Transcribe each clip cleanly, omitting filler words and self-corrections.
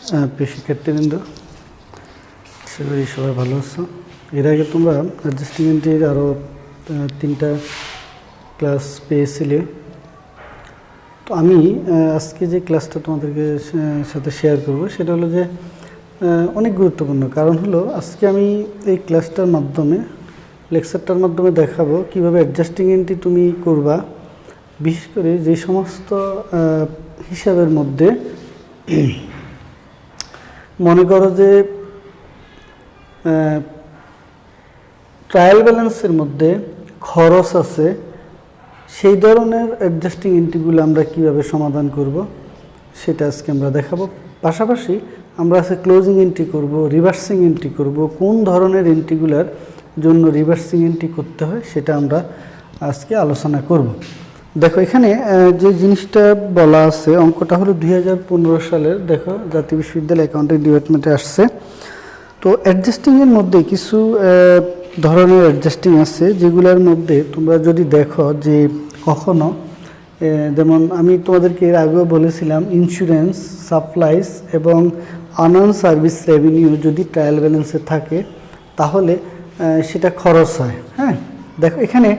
প্রিয় শিক্ষার্থীবৃন্দ, আশা করি সবাই ভালো আছো। এর আগে তোমরা অ্যাডজাস্টিং এন্ট্রির আরও 3টা ক্লাস পেয়েছিলে। তো আমি আজকে যে ক্লাসটা তোমাদেরকে সাথে শেয়ার করব সেটা হলো যে অনেক গুরুত্বপূর্ণ। কারণ হলো আজকে আমি এই ক্লাসটার মাধ্যমে, লেকচারটার মাধ্যমে দেখাবো কিভাবে অ্যাডজাস্টিং এন্ট্রি তুমি করবা। বিশেষ করে যে সমস্ত হিসাবের মধ্যে মনে করো যে ট্রায়াল ব্যালেন্সের মধ্যে খরচ আছে, সেই ধরনের অ্যাডজাস্টিং এন্ট্রিগুলো আমরা কিভাবে সমাধান করব সেটা আজকে আমরা দেখাবো। পাশাপাশি আমরা আজকে ক্লোজিং এন্ট্রি করব, রিভার্সিং এন্ট্রি করব, কোন ধরনের এন্ট্রিগুলোর জন্য রিভার্সিং এন্ট্রি করতে হয় সেটা আমরা আজকে আলোচনা করব। দেখো এখানে যে জিনিসটা বলা আছে, অঙ্কটা হলো 2015 সালের, দেখো জাতীয় বিশ্ববিদ্যালয় অ্যাকাউন্টিং ডিপার্টমেন্টে আসছে। তো অ্যাডজাস্টিংয়ের মধ্যে কিছু ধরনের অ্যাডজাস্টিং আছে, যেগুলোর মধ্যে তোমরা যদি দেখো যে কখনো, যেমন আমি তোমাদেরকে এর আগেও বলেছিলাম, ইন্স্যুরেন্স, সাপ্লাইজ এবং আনঅন সার্ভিস রেভিনিউ যদি ট্রায়াল ব্যালেন্সে থাকে তাহলে সেটা খরচ হয়। হ্যাঁ, দেখো এখানে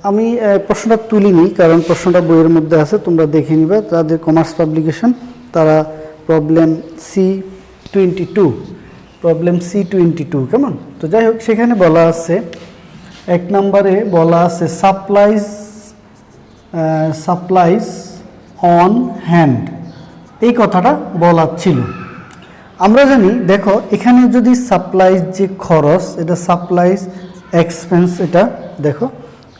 আমি প্রশ্নটা তুলিনি, কারণ প্রশ্নটা বইয়ের মধ্যে আছে, তোমরা দেখে নিবা। তাদের কমার্স পাবলিকেশন, তারা প্রবলেম C22 কেমন। তো যাই হোক, সেখানে বলা আছে 1 নম্বরে বলা আছে সাপ্লাইজ অন হ্যান্ড, এই কথাটা বলা ছিল। আমরা জানি, দেখো এখানে যদি সাপ্লাইজ যে খরচ, এটা সাপ্লাইজ এক্সপেন্স, এটা দেখো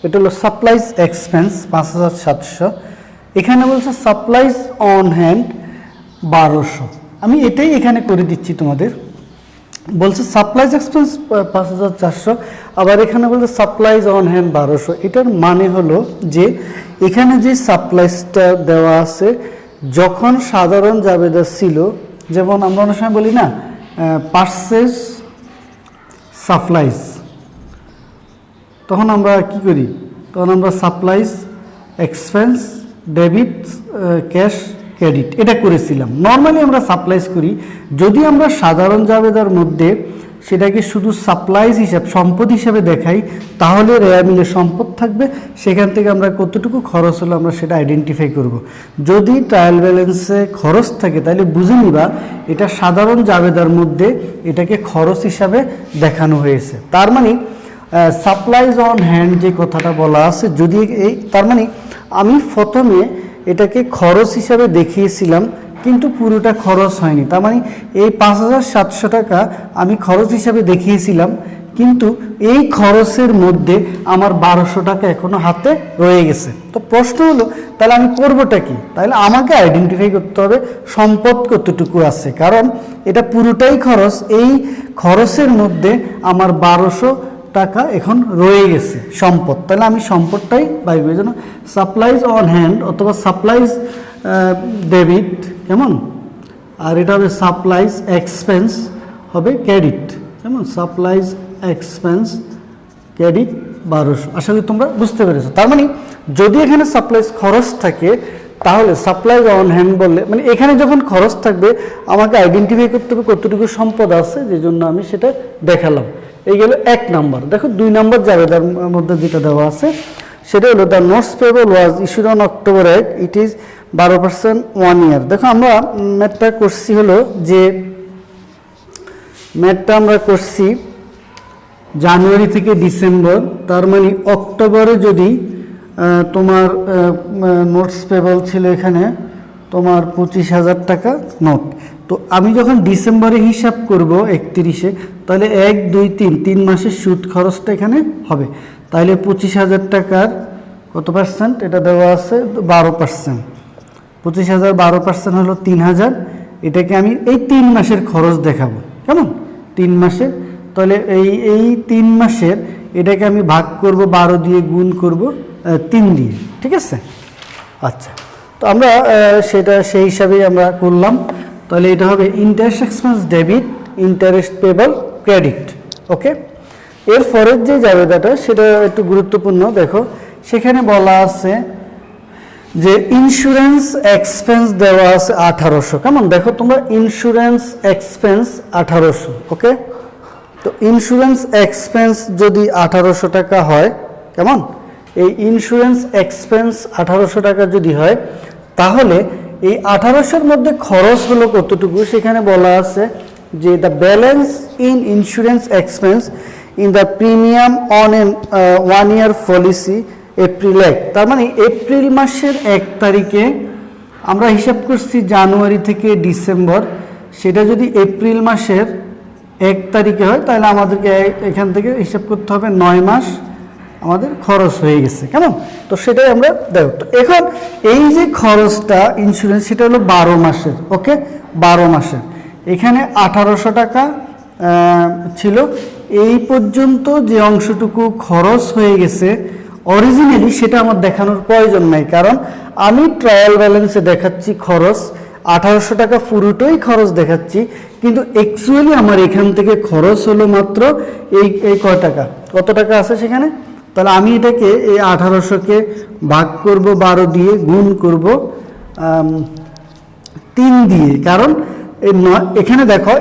এটা হলো সাপ্লাইজ এক্সপেন্স 5700, এখানে বলছে সাপ্লাইজ অন হ্যান্ড 1200। আমি এটাই এখানে করে দিচ্ছি তোমাদের। বলছে সাপ্লাইজ এক্সপেন্স 5400, আবার এখানে বলছে সাপ্লাইজ অন হ্যান্ড 1200। এটার মানে হলো যে এখানে যে সাপ্লাইজটা দেওয়া আছে, যখন সাধারণ জাবেদা ছিল, যেমন আমরা অনেক সময় বলি না পারচেজ সাপ্লাইজ, তখন আমরা কি করি, তখন আমরা supplies expense debit cash credit এটা করেছিলাম। নর্মালি আমরা সাপ্লাইজ করি, যদি আমরা সাধারণ জাবেদার মধ্যে সেটাকে শুধু সাপ্লাইজ হিসাব, সম্পদ হিসাবে দেখাই, তাহলে রেয়া মিলে সম্পদ থাকবে, সেখান থেকে আমরা কতটুকু খরচ হলো আমরা সেটা আইডেন্টিফাই করব। যদি ট্রায়াল ব্যালেন্সে খরচ থাকে তাহলে বুঝে নিবা এটা সাধারণ জাবেদার মধ্যে এটাকে খরচ হিসাবে দেখানো হয়েছে। তার মানে সাপ্লাইজ অন হ্যান্ড যে কথাটা বলা আছে, যদি এই, তার মানে আমি প্রথমে এটাকে খরচ হিসাবে দেখিয়েছিলাম, কিন্তু পুরোটা খরচ হয়নি। তার মানে এই 5700 টাকা আমি খরচ হিসাবে দেখিয়েছিলাম, কিন্তু এই খরচের মধ্যে আমার 1200 টাকা এখনো হাতে রয়ে গেছে। তো প্রশ্ন হলো তাহলে আমি করবোটা কি? তাহলে আমাকে আইডেন্টিফাই করতে হবে সম্পদ কতটুকু আছে, কারণ এটা পুরোটাই খরচ। এই খরচের মধ্যে আমার 1200 টাকা এখন রয়ে গেছে সম্পদ, তাহলে আমি সম্পদটাই পাইব। এই জন্য সাপ্লাইজ অন হ্যান্ড অথবা সাপ্লাইজ ডেবিট, কেমন, আর এটা হবে সাপ্লাইজ এক্সপেন্স হবে ক্রেডিট, কেমন, সাপ্লাইজ এক্সপেন্স ক্রেডিট 1200। আশা করি তোমরা বুঝতে পেরেছো। তার মানে যদি এখানে সাপ্লাইজ খরচ থাকে তাহলে সাপ্লাইজ অন হ্যান্ড বললে, মানে এখানে যখন খরচ থাকবে আমাকে আইডেন্টিফাই করতে হবে কতটুকু সম্পদ আছে, যে জন্য আমি সেটা দেখালাম। এই গেল 1 নম্বর। দেখো 2 নম্বর জাবেদার মধ্যে যেটা দেওয়া আছে সেটা হলো the notes payable was issued on October 1, it is 12% 1 ইয়ার। দেখো আমরা ম্যাথটা করছি হলো যে ম্যাথটা আমরা করছি জানুয়ারি থেকে ডিসেম্বর, তার মানে অক্টোবরে যদি তোমার নোটস পেবল ছিল এখানে তোমার 25,000 টাকা নোট, তো আমি যখন ডিসেম্বরে হিসাব করব 31-এ, তাহলে 1, 2, 3 মাসের সুদ খরচটা এখানে হবে। তাহলে 25,000 টাকার কত পার্সেন্ট, এটা দেওয়া আছে 12%। 25,000 12% হলো 3,000। এটাকে আমি এই 3 মাসের খরচ দেখাবো, কেমন, 3 মাসের। তাহলে এই 3 মাসের এটাকে আমি ভাগ করব 12 দিয়ে, গুণ করব 3 দিয়ে, ঠিক আছে। আচ্ছা, তো আমরা সেটা সেই হিসাবেই আমরা করলাম। তাহলে এটা হবে interest expense debit, interest payable credit. Okay, এর পরের যে জাবেদাটা সেটা একটু গুরুত্বপূর্ণ। দেখো সেখানে বলা আছে যে ইন্স্যুরেন্স এক্সপেন্স দেওয়া আছে 1800, কেমন দেখো তোমরা ইন্স্যুরেন্স এক্সপেন্স 1800, ওকে। তো ইন্স্যুরেন্স এক্সপেন্স যদি 1800 টাকা হয়, কেমন এই ইন্স্যুরেন্স এক্সপেন্স 1800 টাকা যদি হয়, তাহলে এই 1800-র মধ্যে খরচ হলো কতটুকু, সেখানে বলা আছে যে the balance in insurance expense in the premium on an 1 year policy April 1, তার মানে এপ্রিল মাসের 1 তারিখে আমরা হিসাব করছি জানুয়ারি থেকে ডিসেম্বর, সেটা যদি এপ্রিল মাসের 1 তারিখে হয় তাহলে আমাদেরকে এখান থেকে হিসাব করতে হবে 9 মাস আমাদের খরচ হয়ে গেছে, কেমন। তো সেটাই আমরা দেখো। তো এখন এই যে খরচটা ইন্স্যুরেন্স সেটা হলো 12 মাসের, ওকে, 12 মাসের। এখানে 1800 টাকা ছিল, এই পর্যন্ত যে অংশটুকু খরচ হয়ে গেছে অরিজিনালি সেটা আমার দেখানোর প্রয়োজন নাই, কারণ আমি ট্রায়াল ব্যালেন্সে দেখাচ্ছি খরচ 1800 টাকা পুরোটাই খরচ দেখাচ্ছি, কিন্তু অ্যাকচুয়ালি আমার এখান থেকে খরচ হলো মাত্র এই কয় টাকা, কত টাকা আছে সেখানে। তাহলে আমি এটাকে এই 1800-কে ভাগ করব 12 দিয়ে, গুণ করব 3 দিয়ে, কারণ এখানে দেখো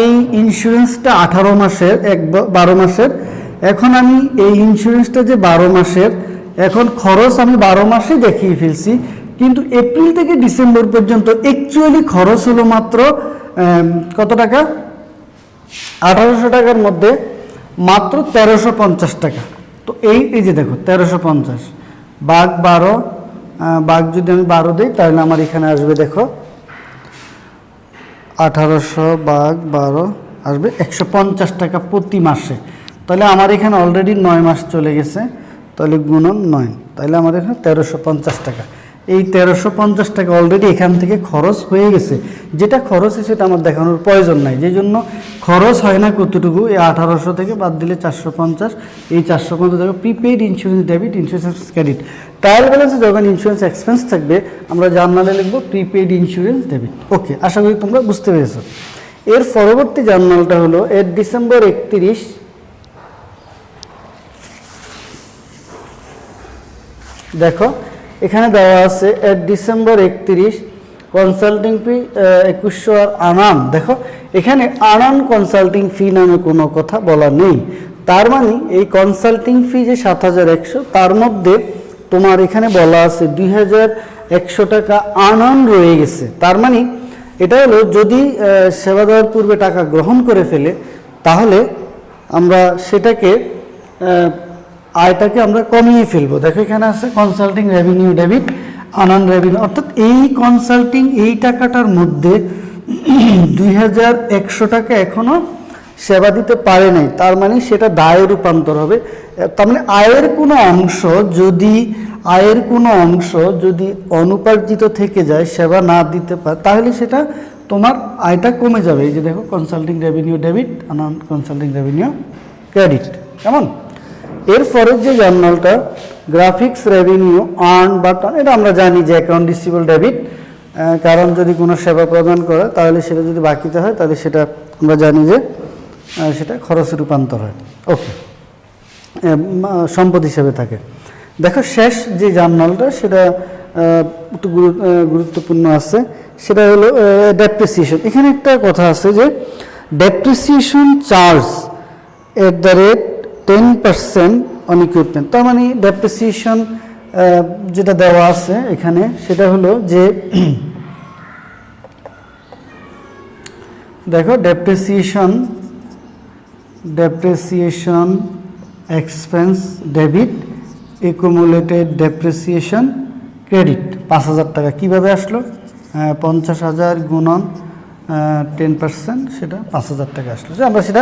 এই ইন্স্যুরেন্সটা 18 মাসের, 12 মাসের। এখন আমি এই ইন্স্যুরেন্সটা যে 12 মাসের, এখন খরচ আমি 12 মাসে দেখিয়ে ফেলছি, কিন্তু এপ্রিল থেকে ডিসেম্বর পর্যন্ত অ্যাকচুয়ালি খরচ হলো মাত্র কত টাকা, 1800 টাকার মধ্যে মাত্র 1350 টাকা। তো এই যে দেখো 1350 ভাগ 12, ভাগ যদি আমি 12 দিই তাহলে আমার এখানে আসবে দেখো 1800 ভাগ 12 আসবে 150 টাকা প্রতি মাসে। তাহলে আমার এখানে অলরেডি 9 মাস চলে গেছে, তাহলে গুণন 9, তাহলে আমার এখানে 1350 টাকা। এই 1350 টাকা অলরেডি এখান থেকে খরচ হয়ে গেছে, যেটা খরচ সেটা আমার দেখানোর প্রয়োজন নাই, যে জন্য খরচ হয় না কতটুকু, এই 1800 থেকে বাদ দিলে 450, এই 450 টাকা prepaid insurance debit, insurance credit. Trial ব্যালেন্সে যখন ইন্স্যুরেন্স এক্সপেন্স থাকবে আমরা জার্নালে লিখব প্রিপেইড ইন্স্যুরেন্স ডেবিট, ওকে। আশা করি তোমরা বুঝতে পেরেছো। এর পরবর্তী জার্নালটা হলো এর ডিসেম্বর 31, দেখো এখানে দেওয়া আছে এর ডিসেম্বর 31 কনসাল্টিং ফি 2100 আর আনান। দেখো এখানে আনান কনসাল্টিং ফি নামে কোনো কথা বলা নেই, তার মানে এই কনসাল্টিং ফি যে 7100, তার মধ্যে তোমার এখানে বলা আছে 2100 টাকা আনান রয়ে গেছে। তার মানে এটা হলো যদি সেবা দেওয়ার পূর্বে টাকা গ্রহণ করে ফেলে তাহলে আমরা সেটাকে আয়টাকে আমরা কমিয়ে ফেলবো। দেখো এখানে আছে কনসাল্টিং রেভিনিউ ডেবিট, আনান রেভিনিউ, অর্থাৎ এই কনসাল্টিং এই টাকাটার মধ্যে 2100 টাকা এখনো সেবা দিতে পারে নাই, তার মানে সেটা দায়ে রূপান্তর হবে। তার মানে আয়ের কোনো অংশ যদি অনুপার্জিত থেকে যায়, সেবা না দিতে পারে, তাহলে সেটা তোমার আয়টা কমে যাবে। এই যে দেখো কনসাল্টিং রেভিনিউ ডেবিট, আনান কনসাল্টিং রেভিনিউ ক্রেডিট, কেমন। এরপরের যে জার্নালটা গ্রাফিক্স রেভিনিউ আর্ন বা এটা আমরা জানি যে অ্যাকাউন্ট রিসিভেবল ডেবিট, কারণ যদি কোনো সেবা প্রদান করে তাহলে সেটা যদি বাকিতে হয় তাহলে সেটা আমরা জানি যে সেটা খরচে রূপান্তর হয়, ওকে, সম্পদ হিসেবে থাকে। দেখো শেষ যে জার্নালটা সেটা একটু গুরুত্বপূর্ণ আছে, সেটা হলো ডেপ্রিসিয়েশন। এখানে একটা কথা আছে যে depreciation charge at the rate 10% on equipment. তার মানে ডেপ্রিসিয়েশন যেটা দেওয়া আছে এখানে সেটা হলো যে দেখো depreciation expense debit accumulated depreciation credit 5000 টাকা। কীভাবে আসলো? 50,000 গুণন 10%, সেটা 5000 টাকা আসলো, যে আমরা সেটা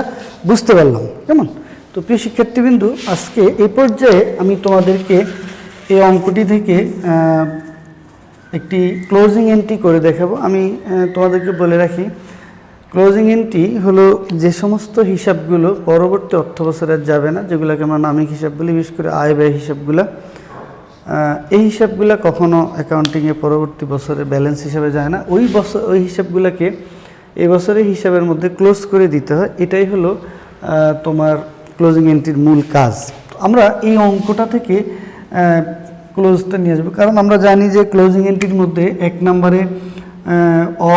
বুঝতে পারলাম, কেমন। তো প্রিয় শিক্ষার্থীবৃন্দু, আজকে এই পর্যায়ে আমি তোমাদেরকে এই অঙ্কটি থেকে একটি ক্লোজিং এন্ট্রি করে দেখাবো। আমি তোমাদেরকে বলে রাখি, ক্লোজিং এন্ট্রি হলো যে সমস্ত হিসাবগুলো পরবর্তী অর্থ বছরে যাবে না, যেগুলোকে আমরা নামিক হিসাব বলি, বিশেষ করে আয় ব্যয় হিসাবগুলো। এই হিসাবগুলো কখনো অ্যাকাউন্টিংয়ে পরবর্তী বছরে ব্যালেন্স হিসাবে যায় না, ওই হিসাবগুলোকে এই বছরের হিসাবের মধ্যে ক্লোজ করে দিতে হয়। এটাই হলো তোমার ক্লোজিং এন্ট্রির মূল কাজ। আমরা এই অঙ্কটা থেকে ক্লোজটা নিয়ে আসবো, কারণ আমরা জানি যে ক্লোজিং এন্ট্রির মধ্যে 1 নম্বরে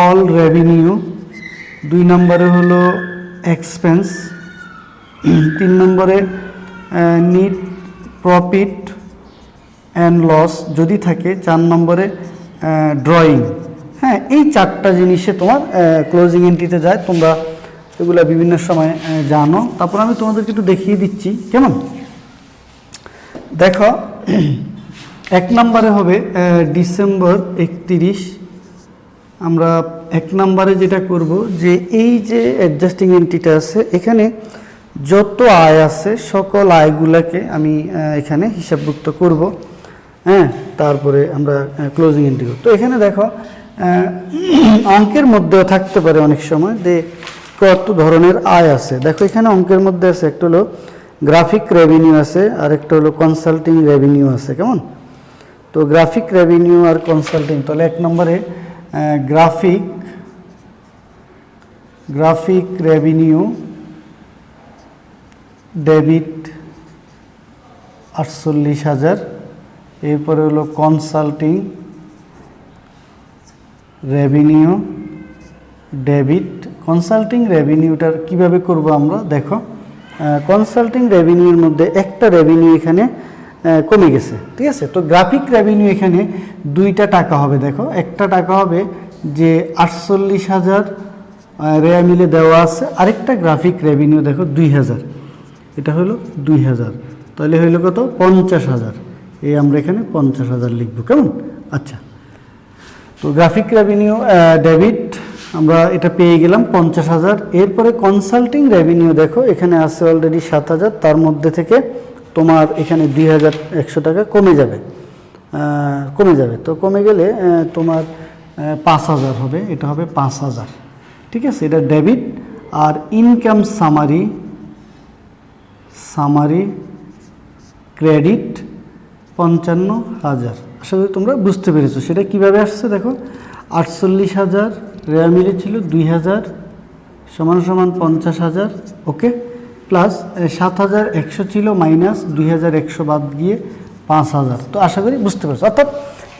অল রেভিনিউ, 2 নম্বরে হলো এক্সপেন্স, 3 নম্বরে নিট প্রফিট অ্যান্ড লস যদি থাকে, 4 নম্বরে ড্রয়িং। হ্যাঁ, এই 4টা জিনিসে তোমার ক্লোজিং এন্ট্রিতে যায়, তোমরা এগুলো বিভিন্ন সময় জানো। তারপর আমি তোমাদেরকে একটু দেখিয়ে দিচ্ছি, কেমন? দেখো, 1 নম্বরে হবে ডিসেম্বর 31। আমরা 1 নম্বরে যেটা করব যে এই যে অ্যাডজাস্টিং এন্ট্রিটা আছে, এখানে যত আয় আছে সকল আয়গুলোকে আমি এখানে হিসাবভুক্ত করব। হ্যাঁ, তারপরে আমরা ক্লোজিং এন্ট্রি করব। তো এখানে দেখো, অঙ্কের মধ্যেও থাকতে পারে অনেক সময় যে কত ধরনের আয় আছে। দেখো এখানে অঙ্কের মধ্যে আছে, একটা হলো গ্রাফিক রেভিনিউ আছে, আর একটা হলো কনসাল্টিং রেভিনিউ আছে, কেমন? তো গ্রাফিক রেভিনিউ আর কনসাল্টিং, তাহলে 1 নম্বরে গ্রাফিক রেভিনিউ ডেবিট 48,000। এরপরে হলো কনসাল্টিং রেভিনিউ ডেবিট। কনসাল্টিং রেভিনিউটার কিভাবে করব আমরা? দেখো, কনসাল্টিং রেভিনিউর মধ্যে একটা রেভিনিউ এখানে কমে গেছে, ঠিক আছে? তো গ্রাফিক রেভিনিউ এখানে 2টা টাকা হবে। দেখো, একটা টাকা হবে যে 48,000 রেয়া মিলে দেওয়া আছে, আরেকটা গ্রাফিক রেভিনিউ দেখো 2,000, এটা হলো 2,000, তাহলে হইলো কত? 50,000। এই আমরা এখানে 50,000 লিখব, কেমন? আচ্ছা, তো গ্রাফিক রেভিনিউ ডেবিট আমরা এটা পেয়ে গেলাম 50,000। এরপরে কনসাল্টিং রেভিনিউ দেখো এখানে আছে অলরেডি 7,000, তার মধ্যে থেকে তোমার এখানে 2,100 টাকা কমে যাবে। তো কমে গেলে তোমার 5,000 হবে, এটা হবে 5,000, ঠিক আছে? এটা ডেবিট। আর ইনকাম সামারি ক্রেডিট 55,000। আশা করি তোমরা বুঝতে পেরেছো সেটা কিভাবে আসছে। দেখো, 48,000 রেয়া মিলে ছিল, 2,000 সমান 50,000, ওকে, প্লাস 7,100 ছিল, মাইনাস 2,100 বাদ গিয়ে 5,000। তো আশা করি বুঝতে পারছো। অর্থাৎ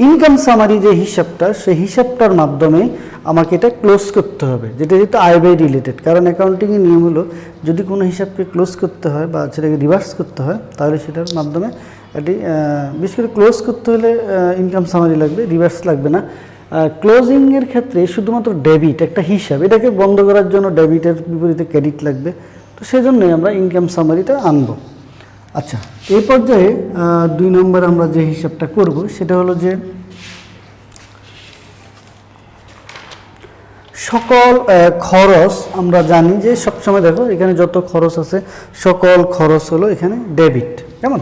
ইনকাম সামারি যে হিসাবটা, সেই হিসাবটার মাধ্যমে আমাকে এটা ক্লোজ করতে হবে, যেটা যেহেতু আয় ব্যয় রিলেটেড। কারণ অ্যাকাউন্টিংয়ের নিয়ম হলো যদি কোনো হিসাবকে ক্লোজ করতে হয় বা সেটাকে রিভার্স করতে হয়, তাহলে সেটার মাধ্যমে এটি বিশেষ করে ক্লোজ করতে হলে ইনকাম সামারি লাগবে, রিভার্স লাগবে না। ক্লোজিংয়ের ক্ষেত্রে শুধুমাত্র ডেবিট একটা হিসাব, এটাকে বন্ধ করার জন্য ডেবিটের বিপরীতে ক্রেডিট লাগবে। তো সেজন্যই আমরা ইনকাম সামারিটা আনবো। আচ্ছা, এই পর্যায়ে 2 নম্বর আমরা যে হিসাবটা করব সেটা হলো যে সকল খরচ। আমরা জানি যে সবসময় দেখো এখানে যত খরচ আছে সকল খরচ হলো এখানে ডেবিট, কেমন?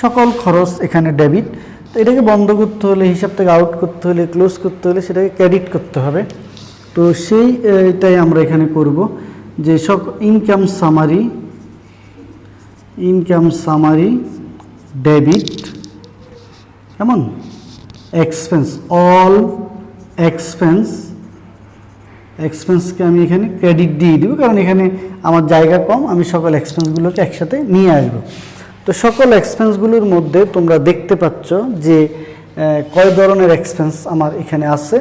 সকল খরচ এখানে ডেবিট। তো এটাকে বন্ধ করতে হলে, হিসাব থেকে আউট করতে হলে, ক্লোজ করতে হলে সেটাকে ক্রেডিট করতে হবে। তো সেইটাই আমরা এখানে করব যে ইনকাম সামারি ডেবিট, কেমন? এক্সপেন্স, অল এক্সপেন্সকে আমি এখানে ক্রেডিট দিয়ে দিব, কারণ এখানে আমার জায়গা কম, আমি সকল এক্সপেন্সগুলোকে একসাথে নিয়ে আসবো। তো সকল এক্সপেন্সগুলোর মধ্যে তোমরা দেখতে পাচ্ছ যে কয় ধরনের এক্সপেন্স আমার এখানে আছে।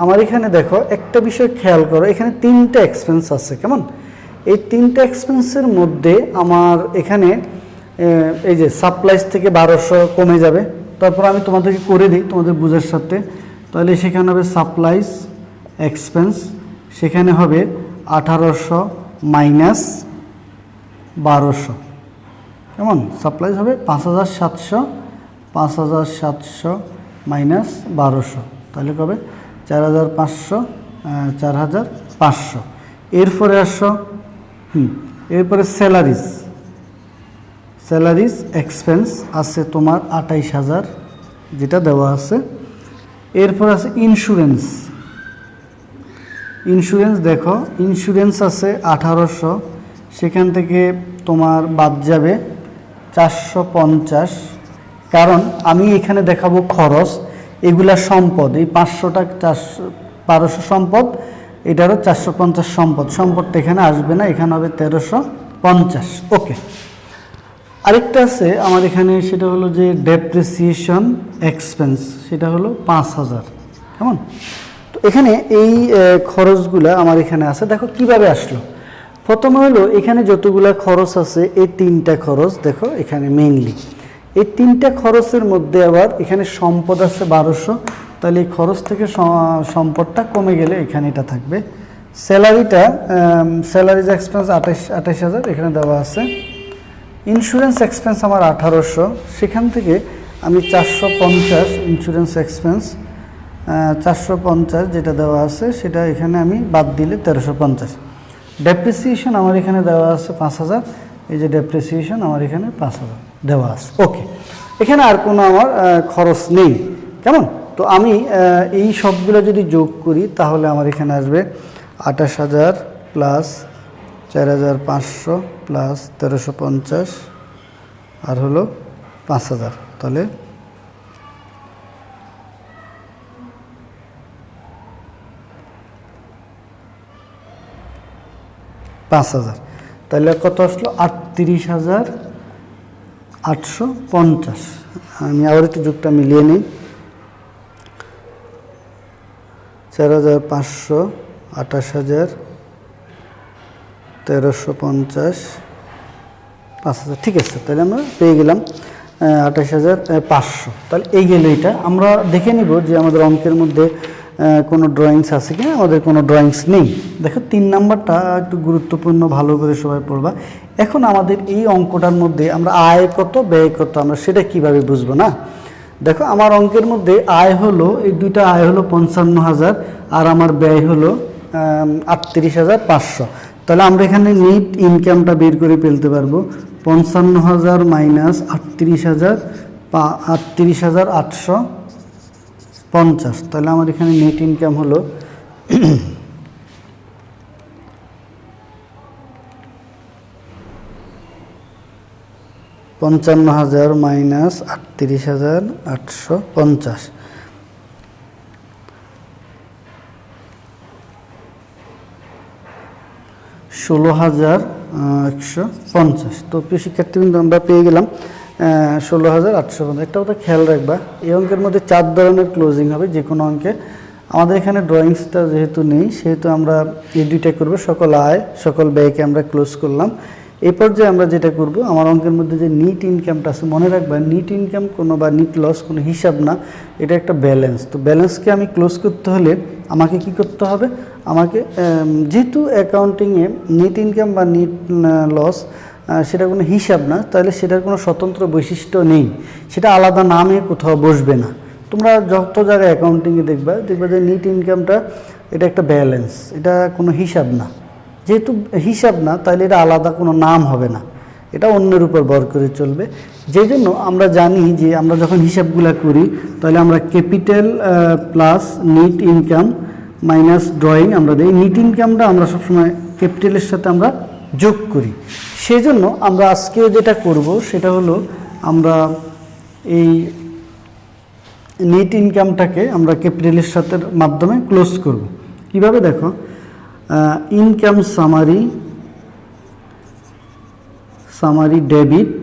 আমার এখানে দেখো একটা বিষয় খেয়াল করো, এখানে 3টে এক্সপেন্স আছে, কেমন? এই 3টে এক্সপেন্সের মধ্যে আমার এখানে এই যে সাপ্লাইস থেকে 1200 কমে যাবে। তারপর আমি তোমাদেরকে করে দিই তোমাদের বুঝার সাথে। তাহলে সেখানে হবে সাপ্লাইস এক্সপেন্স, সেখানে হবে 1800 মাইনাস 1200, কেমন? সাপ্লাইস হবে 5,700 মাইনাস 1200, তাহলে কবে? 4,500, 4,500। এরপরে এরপরে স্যালারিজ এক্সপেন্স আছে তোমার 28,000, যেটা দেওয়া আছে। এরপর আছে ইন্স্যুরেন্স দেখো, ইন্স্যুরেন্স আছে 1800, সেখান থেকে তোমার বাদ যাবে 450, কারণ আমি এখানে দেখাবো খরচ, এগুলা সম্পদ। এই 500 টাকা 1200 সম্পদ, এটারও 450 সম্পদটা এখানে আসবে না, এখানে হবে 1350, ওকে। আরেকটা আছে আমার এখানে, সেটা হলো যে ডেপ্রিসিয়েশন এক্সপেন্স, সেটা হলো 5,000। কেমন? তো এখানে এই খরচগুলা আমার এখানে আছে। দেখো কিভাবে আসলো। প্রথমে হলো এখানে যতগুলা খরচ আছে এই 3টা খরচ দেখো এখানে মেইনলি এই 3টা খরচের মধ্যে আবার এখানে সম্পদ আছে 1200, তাহলে এই খরচ থেকে সম্পদটা কমে গেলে এখানে এটা থাকবে। স্যালারিটা স্যালারিজ এক্সপেন্স 28,000 এখানে দেওয়া আছে। ইন্স্যুরেন্স এক্সপেন্স আমার 1800, সেখান থেকে আমি 450 ইন্স্যুরেন্স এক্সপেন্স 450 যেটা দেওয়া আছে সেটা এখানে আমি বাদ দিলে 1350। ডেপ্রিসিয়েশন আমার এখানে দেওয়া আছে 5,000, এই যে ডেপ্রিসিয়েশন আমার এখানে 5,000 দেওয়া আছে। ওকে, এখানে আর কোনো আমার খরচ নেই। কেমন? তো আমি এই সবগুলো যদি যোগ করি তাহলে আমার এখানে আসবে 28,000 প্লাস 4,500 প্লাস 1350 আর হলো 5,000, তাহলে 5,000। তাহলে কত আসলো? 38,850। আমি আবার একটু যুগটা মিলিয়ে নিই। 4,500, 28,000, 1350, 5,000। ঠিক আছে, তাহলে আমরা পেয়ে গেলাম 28,500। তাহলে এই গেল এটা। আমরা দেখে নিব যে আমাদের অঙ্কের মধ্যে কোনো ড্রয়িংস আছে কিনা। আমাদের কোনো ড্রয়িংস নেই। দেখো 3 নাম্বারটা একটু গুরুত্বপূর্ণ, ভালো করে সবাই পড়বা। এখন আমাদের এই অঙ্কটার মধ্যে আমরা আয় কত ব্যয় কত আমরা সেটা কিভাবে বুঝবো না। দেখো আমার অঙ্কের মধ্যে আয় হলো, এই দুইটা আয় হলো 55,000 আর আমার ব্যয় হলো 38,500। তাহলে আমরা এখানে নেট ইনকামটা বের করে ফেলতে পারবো। 55,000 মাইনাস 38,850। তাহলে আমার এখানে নেট ইনকাম হলো 55,000 মাইনাস 38,850, 16,150। তো প্রিয় শিক্ষার্থীবৃন্দ আমরা পেয়ে গেলাম 16,850। একটা কথা খেয়াল রাখবা, এই অঙ্কের মধ্যে 4 ধরনের ক্লোজিং হবে যে কোনো অঙ্কে। আমাদের এখানে ড্রয়িংসটা যেহেতু নেই সেহেতু আমরা এই দুইটা করবো, সকল আয় সকল ব্যয়কে আমরা ক্লোজ করলাম। এই পর্যায়ে আমরা যেটা করব, আমার অঙ্কের মধ্যে যে নিট ইনকামটা আছে, মনে রাখবা নিট ইনকাম কোনো বা নিট লস কোনো হিসাব না, এটা একটা ব্যালেন্স। তো ব্যালেন্সকে আমি ক্লোজ করতে হলে আমাকে কি করতে হবে, আমাকে যেহেতু অ্যাকাউন্টিংয়ে নিট ইনকাম বা নিট লস সেটা কোনো হিসাব না, তাহলে সেটার কোনো স্বতন্ত্র বৈশিষ্ট্য নেই, সেটা আলাদা নামে কোথাও বসবে না। তোমরা যত জায়গায় অ্যাকাউন্টিংয়ে দেখবা যে নিট ইনকামটা এটা একটা ব্যালেন্স, এটা কোনো হিসাব না। যেহেতু হিসাব না তাহলে এটা আলাদা কোনো নাম হবে না, এটা অন্যের উপর ভর করে চলবে। যেই জন্য আমরা জানি যে আমরা যখন হিসাবগুলা করি তাহলে আমরা capital plus NEET income minus drawing আমরা দিই। নিট ইনকামটা আমরা সবসময় ক্যাপিটালের সাথে আমরা যোগ করি। সেই জন্য আমরা আজকেও যেটা করব সেটা হলো আমরা এই নেট ইনকামটাকে আমরা ক্যাপিটালের সাথে মাধ্যমে ক্লোজ করব। কিভাবে দেখো, income summary debit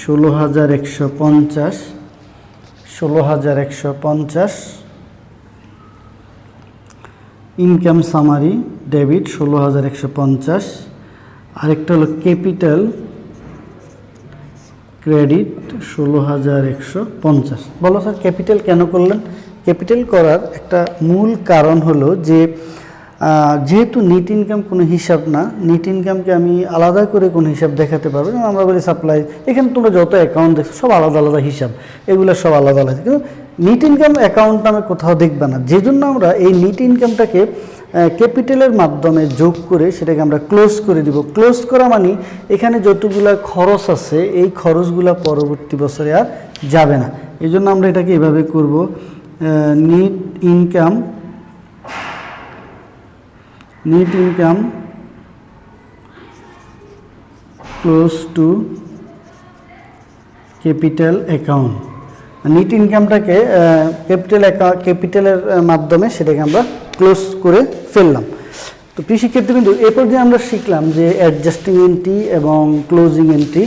16,150, income summary debit 16,150। আরেকটা হলো ক্যাপিটাল ক্রেডিট 16,150। বলো স্যার ক্যাপিটাল কেন করলেন? ক্যাপিটাল করার একটা মূল কারণ হলো যে যেহেতু নিট ইনকাম কোনো হিসাব না, নিট ইনকামকে আমি আলাদা করে কোনো হিসাব দেখাতে পারবো। যেমন আমরা বলি সাপ্লাই, এখানে তোমরা যত অ্যাকাউন্ট দেখছো সব আলাদা আলাদা হিসাব, এগুলো সব আলাদা আলাদা, কিন্তু নিট ইনকাম অ্যাকাউন্ট আমি কোথাও দেখবে না। যে জন্য আমরা এই নিট ইনকামটাকে ক্যাপিটালের মাধ্যমে যোগ করে সেটাকে আমরা ক্লোজ করে দিব। ক্লোজ করা মানে এখানে যতগুলা খরচ আছে এই খরচগুলা পরবর্তী বছরে আর যাবে না। এই জন্য আমরা এটাকে এভাবে করব, net income close to capital account. Net ইনকামটাকে ক্যাপিটালের মাধ্যমে সেটাকে আমরা ক্লোজ করে ফেললাম। তো প্রিয় শিক্ষার্থীবৃন্দ, এরপর যে আমরা শিখলাম যে অ্যাডজাস্টিং এন্ট্রি এবং ক্লোজিং এন্ট্রি।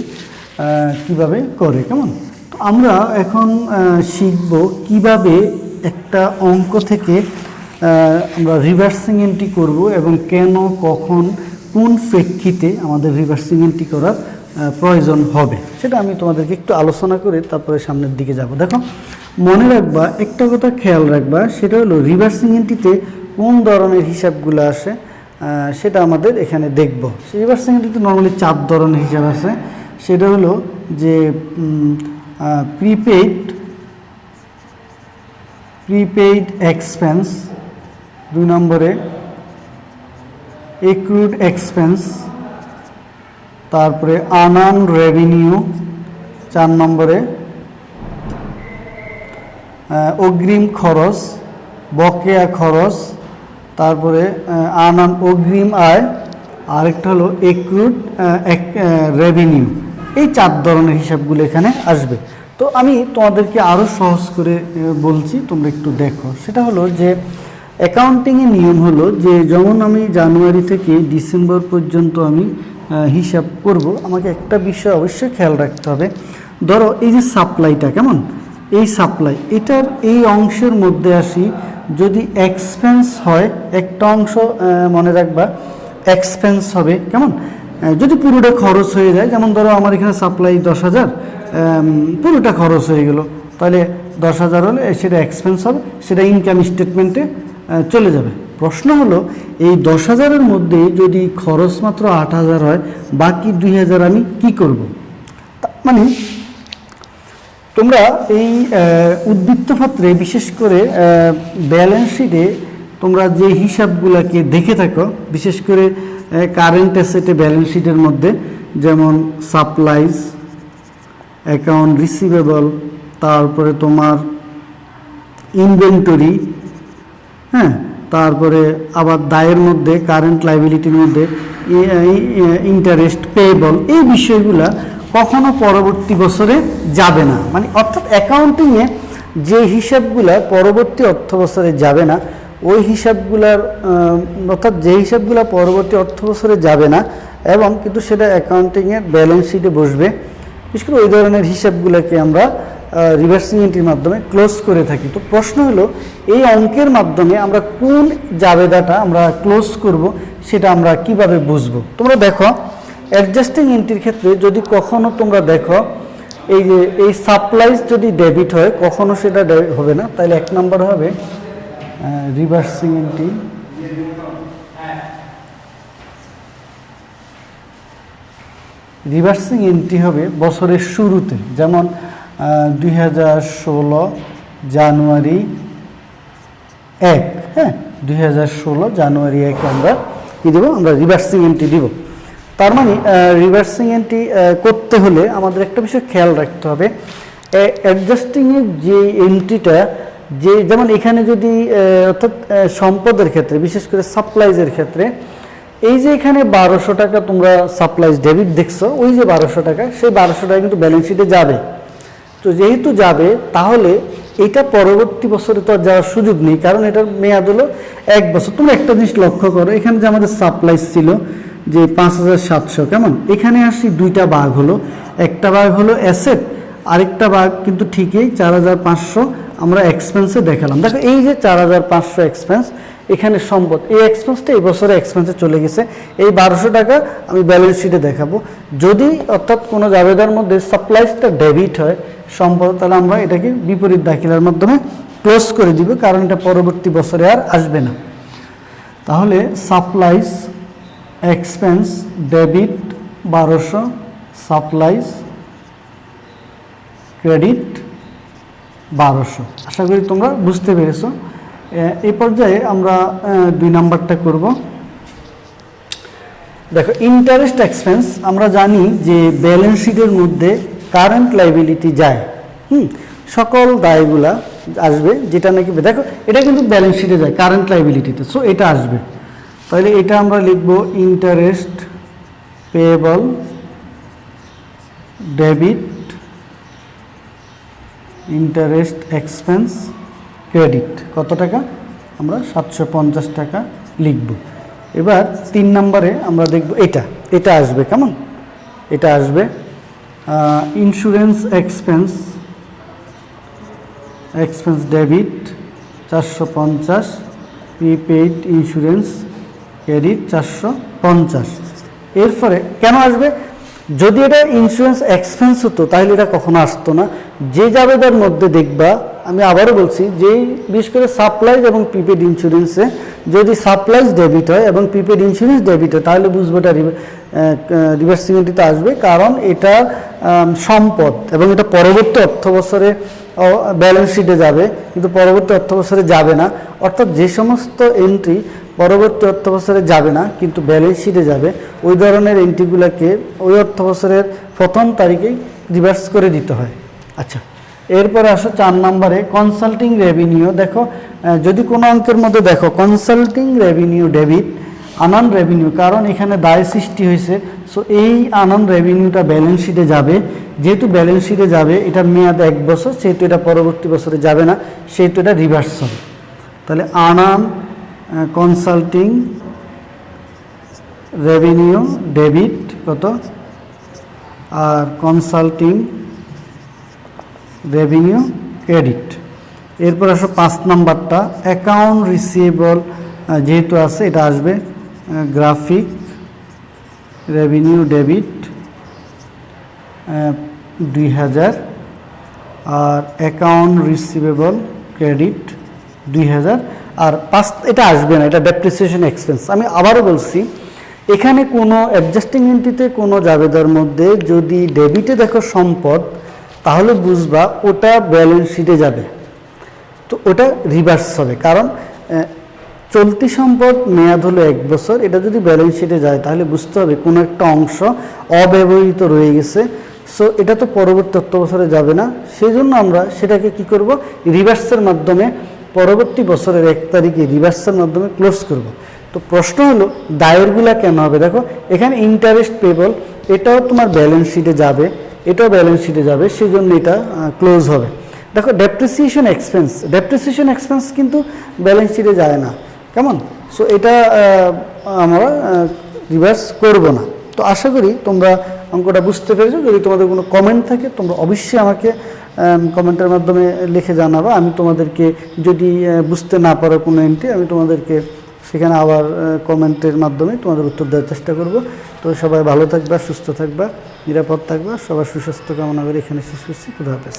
কিভাবে করে, কেমন? তো আমরা এখন শিখব কিভাবে একটা অঙ্ক থেকে আমরা রিভার্সিং এন্ট্রি করব এবং কেন, কখন, কোন প্রেক্ষিতে আমাদের রিভার্সিং এন্ট্রি করার প্রয়োজন হবে, সেটা আমি তোমাদেরকে একটু আলোচনা করে তারপরে সামনের দিকে যাব। দেখো, মনে রাখবা, একটা কথা খেয়াল রাখবা, সেটা হলো রিভার্সিং এন্ট্রিতে কোন ধরনের হিসাবগুলো আসে সেটা আমাদের এখানে দেখব। রিভার্সিং এন্ট্রিতে নর্মালি 4 ধরনের হিসাব আছে। সেটা হলো যে প্রিপেইড এক্সপেন্স, 2 নম্বরে এক্রুড এক্সপেন্স, তারপরে আনআর্ন রেভিনিউ, 4 নম্বরে অগ্রিম খরচ, বকেয়া খরচ, তারপরে আনআর্ন অগ্রিম আয়, আরেকটা হলো এক্রুড রেভিনিউ। এই 4 ধরনের হিসাবগুলো এখানে আসবে। তো আমি তোমাদেরকে আরও সহজ করে বলছি, তোমরা একটু দেখো। সেটা হলো যে অ্যাকাউন্টিংয়ের নিয়ম হলো যে যেমন আমি জানুয়ারি থেকে ডিসেম্বর পর্যন্ত আমি হিসাব করব, আমাকে একটা বিষয় অবশ্যই খেয়াল রাখতে হবে। ধরো এই যে সাপ্লাইটা, কেমন, এই সাপ্লাই, এটার এই অংশের মধ্যে আসি, যদি এক্সপেন্স হয়, একটা অংশ মনে রাখবা এক্সপেন্স হবে, কেমন, যদি পুরোটা খরচ হয়ে যায়, যেমন ধরো আমার এখানে সাপ্লাই 10,000, পুরোটা খরচ হয়ে গেল, তাহলে 10,000 হলে সেটা এক্সপেন্স হবে, সেটা ইনকাম স্টেটমেন্টে চলে যাবে। প্রশ্ন হলো এই 10,000-এর মধ্যে যদি খরচ মাত্র 8,000 হয়, বাকি 2,000 আমি কি করব? মানে তোমরা এই উদ্বৃত্তপত্রে, বিশেষ করে ব্যালেন্স শিটে তোমরা যে হিসাবগুলোকে দেখে থাকো, বিশেষ করে কারেন্ট অ্যাসেটে ব্যালেন্স শিটের মধ্যে, যেমন সাপ্লাইজ, অ্যাকাউন্ট রিসিভেবল, তারপরে তোমার ইনভেন্টরি, হ্যাঁ, তারপরে আবার দায়ের মধ্যে কারেন্ট লাইবিলিটির মধ্যে ইন্টারেস্ট পেয়েবল, এই বিষয়গুলা কখনো পরবর্তী বছরে যাবে না। মানে অর্থাৎ অ্যাকাউন্টিংয়ে যে হিসাবগুলা পরবর্তী অর্থ বছরে যাবে না, ওই হিসাবগুলার অর্থাৎ যে হিসাবগুলো পরবর্তী অর্থ বছরে যাবে না এবং কিন্তু সেটা অ্যাকাউন্টিংয়ের ব্যালেন্স শিটে বসবে, বিশেষ করে ওই ধরনের হিসাবগুলোকে আমরা রিভার্সিং এন্ট্রির মাধ্যমে ক্লোজ করে থাকি। তো প্রশ্ন হলো এই অঙ্কের মাধ্যমে আমরা কোন জাবেদাটা আমরা ক্লোজ করব, সেটা আমরা কিভাবে বুঝবো? তোমরা দেখো, অ্যাডজাস্টিং এন্ট্রির ক্ষেত্রে যদি কখনো তোমরা দেখো এই যে এই সাপ্লাইজ যদি ডেবিট হয়, কখনো সেটা হবে না, তাহলে 1 নম্বর হবে রিভার্সিং এন্ট্রি। রিভার্সিং এন্ট্রি হবে বছরের শুরুতে, যেমন 2016 জানুয়ারি 1, হ্যাঁ, 2016 জানুয়ারি 1 আমরা কী দেবো? আমরা রিভার্সিং এন্ট্রি দিব। তার মানে রিভার্সিং এন্ট্রি করতে হলে আমাদের একটা বিষয় খেয়াল রাখতে হবে, অ্যাডজাস্টিংয়ের যে এন্ট্রিটা, যে যেমন এখানে যদি অর্থাৎ সম্পদের ক্ষেত্রে, বিশেষ করে সাপ্লাইজের ক্ষেত্রে, এই যে এখানে 1200 টাকা তোমরা সাপ্লাইজ ডেবিট দেখছো, ওই যে 1200 টাকা, সেই 1200 টাকা কিন্তু ব্যালেন্স শিটে যাবে। তো যেহেতু যাবে, তাহলে এটা পরবর্তী বছরে তো আর যাওয়ার সুযোগ নেই, কারণ এটার মেয়াদ হলো 1 বছর। তোমরা একটা জিনিস লক্ষ্য করো, এখানে যে আমাদের সাপ্লাইজ ছিল যে 5,700, কেমন, এখানে আসি 2টা ভাগ হলো, একটা ভাগ হলো অ্যাসেট, আরেকটা ভাগ কিন্তু ঠিকই 4,500 আমরা এক্সপেন্সে দেখালাম। দেখো এই যে 4,500 এক্সপেন্স, এখানে সম্পদ, এই এক্সপেন্সটা এই বছরে এক্সপেন্সে চলে গেছে, এই 1200 টাকা আমি ব্যালেন্স শিটে দেখাবো। যদি অর্থাৎ কোনো জাবেদার মধ্যে সাপ্লাইজটা ডেবিট হয় সম্পদ, তাহলে আমরা এটাকে বিপরীত দাখিলার মাধ্যমে ক্লোজ করে দিব, কারণ এটা পরবর্তী বছরে আর আসবে না। তাহলে supplies expense debit 1200, supplies credit 1200। আশা করি তোমরা বুঝতে পেরেছো। এই পর্যায়ে আমরা 2 নাম্বারটা করব। দেখো, ইন্টারেস্ট এক্সপেন্স, আমরা জানি যে ব্যালেন্স শিটের মধ্যে কারেন্ট লাইবিলিটি যায়, সকল দায়গুলা আসবে, যেটা নাকি দেখো এটা কিন্তু ব্যালেন্স শিটে যায় কারেন্ট লাইবিলিটিতে, সো এটা আসবে। তাহলে এটা আমরা লিখব interest payable debit, interest expense credit, কত টাকা? আমরা 750 টাকা লিখব। এবার 3 নম্বরে আমরা দেখব এটা আসবে, কেমন, এটা আসবে। Insurance expense debit 450, prepaid insurance credit 450। এরপরে কেন আসবে? যদি এটা ইন্স্যুরেন্স এক্সপেন্স হতো তাহলে এটা কখনো আসতো না। যে জাবেদার মধ্যে দেখবা, আমি আবারও বলছি, যেই বিশেষ করে সাপ্লাইজ এবং প্রিপেড ইন্স্যুরেন্সে যদি সাপ্লাইজ ডেবিট হয় এবং প্রিপেড ইন্স্যুরেন্স ডেবিট হয় তাহলে বুঝবো এটা রিভার্সিং এন্ট্রিতে আসবে, কারণ এটা সম্পদ এবং এটা পরবর্তী অর্থ বছরে ব্যালেন্স শিটে যাবে, কিন্তু পরবর্তী অর্থ বছরে যাবে না। অর্থাৎ যে সমস্ত এন্ট্রি পরবর্তী অর্থ বছরে যাবে না কিন্তু ব্যালেন্স শিটে যাবে, ওই ধরনের এন্ট্রিগুলোকে ওই অর্থ বছরের প্রথম তারিখেই রিভার্স করে দিতে হয়। আচ্ছা, এরপরে আসো 4 নম্বরে কনসাল্টিং রেভিনিউ। দেখো, যদি কোনো অঙ্কের মধ্যে দেখো কনসাল্টিং রেভিনিউ ডেবিট আনান রেভিনিউ, কারণ এখানে দায় সৃষ্টি হয়েছে, সো এই আনান রেভিনিউটা ব্যালেন্স শিটে যাবে। যেহেতু ব্যালেন্স শিটে যাবে, এটার মেয়াদ 1 বছর, সেহেতু এটা পরবর্তী বছরে যাবে না, সেহেতু এটা রিভার্স হবে। তাহলে আনান কনসাল্টিং রেভিনিউ ডেবিট কত, আর কনসাল্টিং রেভিনিউ ক্রেডিট। এরপর আসো 5 নাম্বারটা অ্যাকাউন্ট রিসিভেবল, যেহেতু আছে এটা আসবে গ্রাফিক রেভিনিউ ডেবিট 2000, আর অ্যাকাউন্ট রিসিভেবল ক্রেডিট 2000। আর 5 এটা আসবে না, এটা ডেপ্রিসিয়েশন এক্সপেন্স। আমি আবারও বলছি, এখানে কোনো অ্যাডজাস্টিং এন্ট্রিতে কোনো জাবেদার মধ্যে যদি ডেবিটে দেখো সম্পদ, তাহলে বুঝবা ওটা ব্যালেন্স শিটে যাবে, তো ওটা রিভার্স হবে। কারণ চলতি সম্পদ মেয়াদ হলো 1 বছর, এটা যদি ব্যালেন্স শিটে যায় তাহলে বুঝতে হবে কোনো একটা অংশ অব্যবহৃত রয়ে গেছে, সো এটা তো পরবর্তী অর্থ বছরে যাবে না। সেই জন্য আমরা সেটাকে কি করব, রিভার্সের মাধ্যমে পরবর্তী বছরের 1 তারিখে রিভার্সের মাধ্যমে ক্লোজ করব। তো প্রশ্ন হলো দায়েরগুলা কেন হবে? দেখো, এখানে ইন্টারেস্ট পেবল, এটাও তোমার ব্যালেন্স শিটে যাবে, এটাও ব্যালেন্স শিটে যাবে, সেই জন্য এটা ক্লোজ হবে। দেখো, ডেপ্রিসিয়েশন এক্সপেন্স কিন্তু ব্যালেন্স শিটে যায় না, কেমন? সো এটা আমরা রিভার্স করব না। তো আশা করি তোমরা অঙ্কটা বুঝতে পেরেছো। যদি তোমাদের কোনো কমেন্ট থাকে তোমরা অবশ্যই আমাকে কমেন্টের মাধ্যমে লিখে জানাবা। আমি তোমাদেরকে যদি বুঝতে না পারো কোনো এন্ট্রি, আমি তোমাদেরকে সেখানে আবার কমেন্টের মাধ্যমে তোমাদের উত্তর দেওয়ার চেষ্টা করব। তো সবাই ভালো থাকবা, সুস্থ থাকবা, নিরাপদ থাকবা, সবার সুস্বাস্থ্য কামনা করে এখানে শেষ করছি। খুদা হাফেজ।